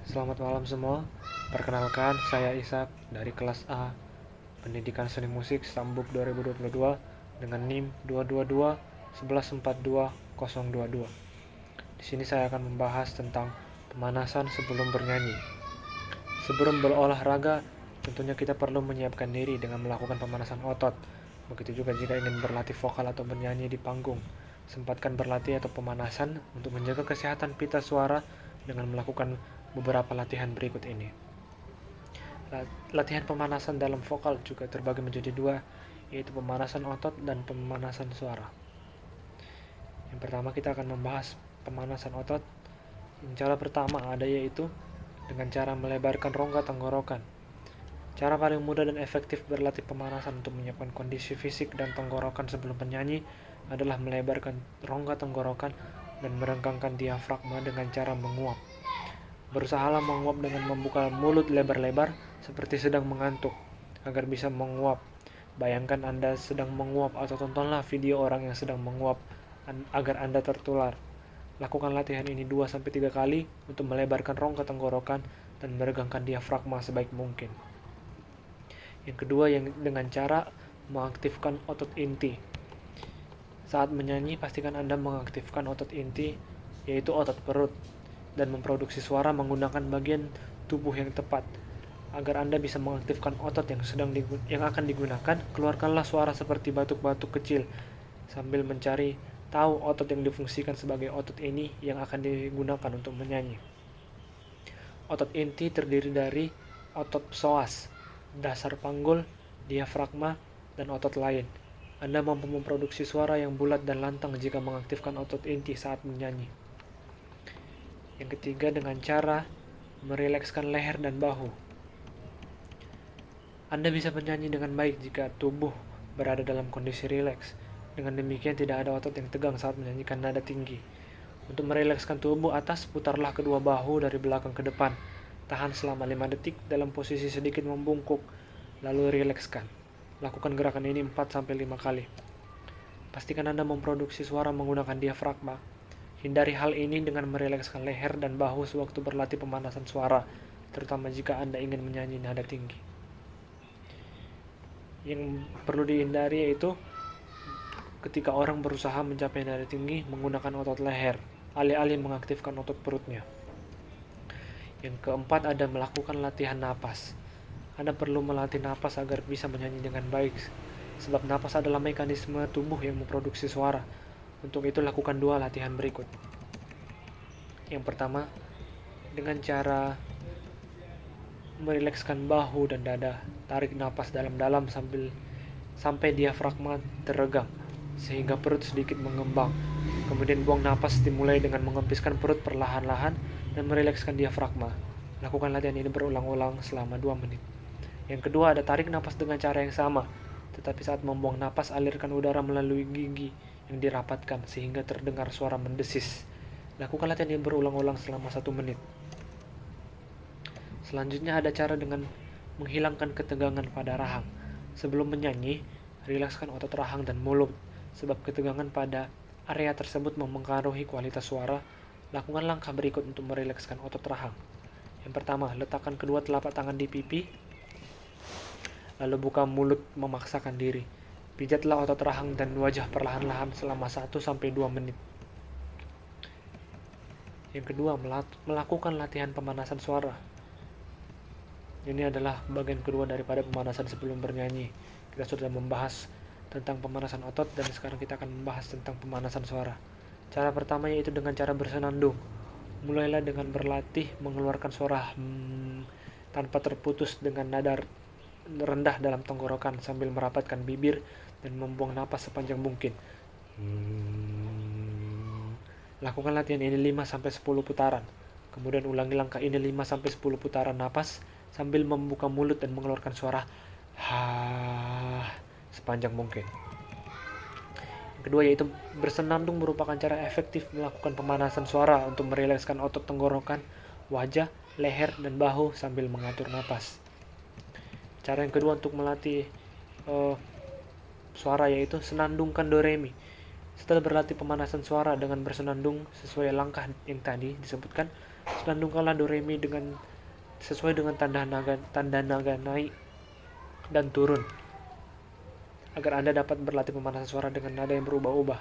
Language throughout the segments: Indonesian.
Selamat malam semua. Perkenalkan, saya Ishak dari kelas A Pendidikan Seni Musik Stambuk 2022 dengan NIM 222 1142 022. Di sini saya akan membahas tentang pemanasan sebelum bernyanyi. Sebelum berolahraga, tentunya kita perlu menyiapkan diri dengan melakukan pemanasan otot. Begitu juga jika ingin berlatih vokal atau bernyanyi di panggung. Sempatkan berlatih atau pemanasan untuk menjaga kesehatan pita suara dengan melakukan beberapa latihan berikut ini. Latihan pemanasan dalam vokal juga terbagi menjadi dua, yaitu pemanasan otot dan pemanasan suara. Yang pertama kita akan membahas pemanasan otot. Cara pertama ada yaitu dengan cara melebarkan rongga tenggorokan. Cara paling mudah dan efektif berlatih pemanasan untuk menyiapkan kondisi fisik dan tenggorokan sebelum menyanyi adalah melebarkan rongga tenggorokan dan merenggangkan diafragma dengan cara menguap. Berusahalah menguap dengan membuka mulut lebar-lebar seperti sedang mengantuk agar bisa menguap. Bayangkan Anda sedang menguap atau tontonlah video orang yang sedang menguap agar Anda tertular. Lakukan latihan ini 2-3 kali untuk melebarkan rongga tenggorokan dan meregangkan diafragma sebaik mungkin. Yang kedua yang dengan cara mengaktifkan otot inti. Saat menyanyi pastikan Anda mengaktifkan otot inti, yaitu otot perut, dan memproduksi suara menggunakan bagian tubuh yang tepat. Agar Anda bisa mengaktifkan otot yang akan digunakan, keluarkanlah suara seperti batuk-batuk kecil sambil mencari tahu otot yang difungsikan sebagai otot ini yang akan digunakan untuk menyanyi. Otot inti terdiri dari otot psoas, dasar panggul, diafragma, dan otot lain. Anda mampu memproduksi suara yang bulat dan lantang jika mengaktifkan otot inti saat menyanyi. Yang ketiga dengan cara merilekskan leher dan bahu. Anda bisa menyanyi dengan baik jika tubuh berada dalam kondisi rileks. Dengan demikian tidak ada otot yang tegang saat menyanyikan nada tinggi. Untuk merilekskan tubuh atas, putarlah kedua bahu dari belakang ke depan. Tahan selama 5 detik dalam posisi sedikit membungkuk, lalu rilekskan. Lakukan gerakan ini 4-5 kali. Pastikan Anda memproduksi suara menggunakan diafragma. Hindari hal ini dengan merilekskan leher dan bahu sewaktu berlatih pemanasan suara, terutama jika Anda ingin menyanyi nada tinggi. Yang perlu dihindari yaitu ketika orang berusaha mencapai nada tinggi menggunakan otot leher, alih-alih mengaktifkan otot perutnya. Yang keempat ada melakukan latihan napas. Anda perlu melatih napas agar bisa menyanyi dengan baik, sebab napas adalah mekanisme tubuh yang memproduksi suara. Untuk itu lakukan 2 latihan berikut. Yang pertama, dengan cara merilekskan bahu dan dada, tarik napas dalam-dalam sampai diafragma terregang, sehingga perut sedikit mengembang. Kemudian buang napas dimulai dengan mengempiskan perut perlahan-lahan dan merilekskan diafragma. Lakukan latihan ini berulang-ulang selama 2 menit. Yang kedua ada tarik napas dengan cara yang sama, tetapi saat membuang napas alirkan udara melalui gigi yang dirapatkan sehingga terdengar suara mendesis. Lakukan latihan ini berulang-ulang selama 1 menit. Selanjutnya ada cara dengan menghilangkan ketegangan pada rahang. Sebelum menyanyi, rilekskan otot rahang dan mulut, sebab ketegangan pada area tersebut mempengaruhi kualitas suara. Lakukan langkah berikut untuk merilekskan otot rahang. Yang pertama, letakkan kedua telapak tangan di pipi, lalu buka mulut memaksakan diri. Pijatlah otot rahang dan wajah perlahan-lahan selama 1-2 menit. Yang kedua, melakukan latihan pemanasan suara. Ini adalah bagian kedua daripada pemanasan sebelum bernyanyi. Kita sudah membahas tentang pemanasan otot dan sekarang kita akan membahas tentang pemanasan suara. Cara pertama yaitu dengan cara bersenandung. Mulailah dengan berlatih mengeluarkan suara tanpa terputus dengan nada rendah dalam tenggorokan sambil merapatkan bibir dan membuang napas sepanjang mungkin. Lakukan latihan ini 5-10 putaran. Kemudian ulangi langkah ini 5-10 putaran napas sambil membuka mulut dan mengeluarkan suara sepanjang mungkin. Yang kedua yaitu bersenandung merupakan cara efektif melakukan pemanasan suara untuk merilekskan otot tenggorokan, wajah, leher, dan bahu sambil mengatur napas. Cara yang kedua untuk melatih suara yaitu senandungkan do re mi. Setelah berlatih pemanasan suara dengan bersenandung sesuai langkah yang tadi disebutkan, Senandungkanlah do re mi dengan sesuai dengan tanda naga naik dan turun agar Anda dapat berlatih pemanasan suara dengan nada yang berubah-ubah.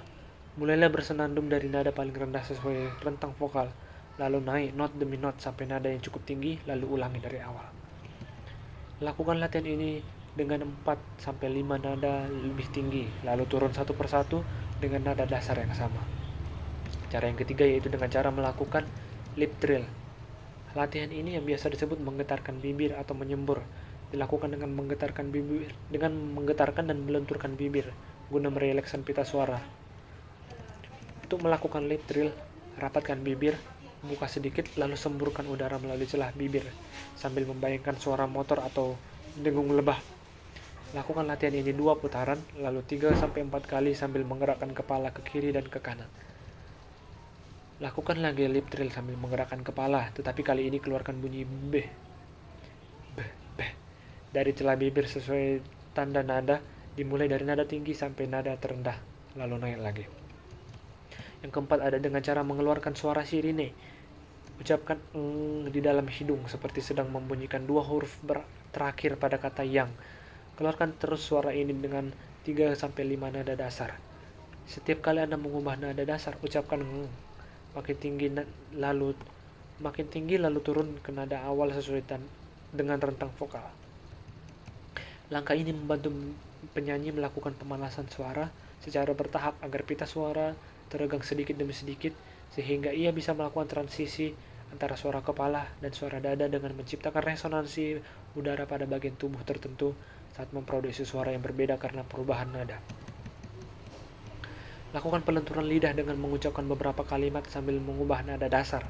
Mulailah bersenandung dari nada paling rendah sesuai rentang vokal, lalu naik not demi not sampai nada yang cukup tinggi, lalu ulangi dari awal. Lakukan latihan ini dengan 4-5 nada lebih tinggi, lalu turun satu persatu dengan nada dasar yang sama. Cara yang ketiga yaitu dengan cara melakukan lip trill. Latihan ini yang biasa disebut menggetarkan bibir atau menyembur, dilakukan dengan menggetarkan dan melenturkan bibir guna merelakskan pita suara. Untuk melakukan lip trill, rapatkan bibir, buka sedikit lalu semburkan udara melalui celah bibir sambil membayangkan suara motor atau dengung lebah. Lakukan latihan ini 2 putaran, lalu 3-4 kali sambil menggerakkan kepala ke kiri dan ke kanan. Lakukan lagi lip trill sambil menggerakkan kepala, tetapi kali ini keluarkan bunyi beh dari celah bibir sesuai tanda nada, dimulai dari nada tinggi sampai nada terendah, lalu naik lagi. Yang keempat ada dengan cara mengeluarkan suara sirine. Ucapkan di dalam hidung seperti sedang membunyikan 2 huruf terakhir pada kata yang. Keluarkan terus suara ini dengan 3-5 nada dasar. Setiap kali Anda mengubah nada dasar, ucapkan makin tinggi lalu turun ke nada awal sesuai dengan rentang vokal. Langkah ini membantu penyanyi melakukan pemanasan suara secara bertahap agar pita suara teregang sedikit demi sedikit sehingga ia bisa melakukan transisi antara suara kepala dan suara dada dengan menciptakan resonansi udara pada bagian tubuh tertentu saat memproduksi suara yang berbeda karena perubahan nada. Lakukan pelenturan lidah dengan mengucapkan beberapa kalimat sambil mengubah nada dasar.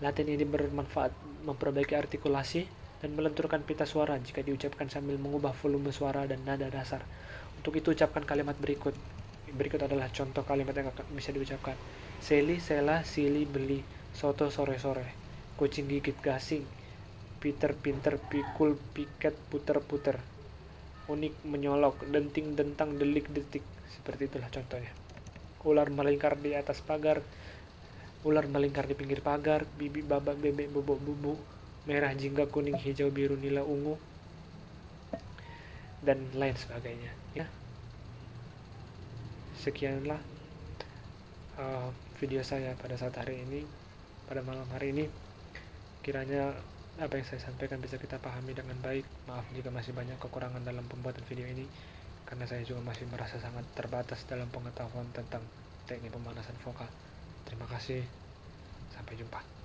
Latihan ini bermanfaat memperbaiki artikulasi dan melenturkan pita suara jika diucapkan sambil mengubah volume suara dan nada dasar. Untuk itu ucapkan kalimat berikut. Berikut adalah contoh kalimat yang bisa diucapkan. Seli, sela, sili, beli, soto, sore-sore, kucing gigit gasing, Peter pinter, pikul, piket, puter-puter, unik, menyolok, denting, dentang, delik, detik. Seperti itulah contohnya. Ular melingkar di atas pagar, ular melingkar di pinggir pagar, bibi, babak, bebek, bobok, bubu, merah, jingga, kuning, hijau, biru, nila, ungu, dan lain sebagainya. Ya, sekianlah video saya pada malam hari ini. Kiranya apa yang saya sampaikan bisa kita pahami dengan baik. Maaf jika masih banyak kekurangan dalam pembuatan video ini, karena saya juga masih merasa sangat terbatas dalam pengetahuan tentang teknik pemanasan vokal. Terima kasih, sampai jumpa.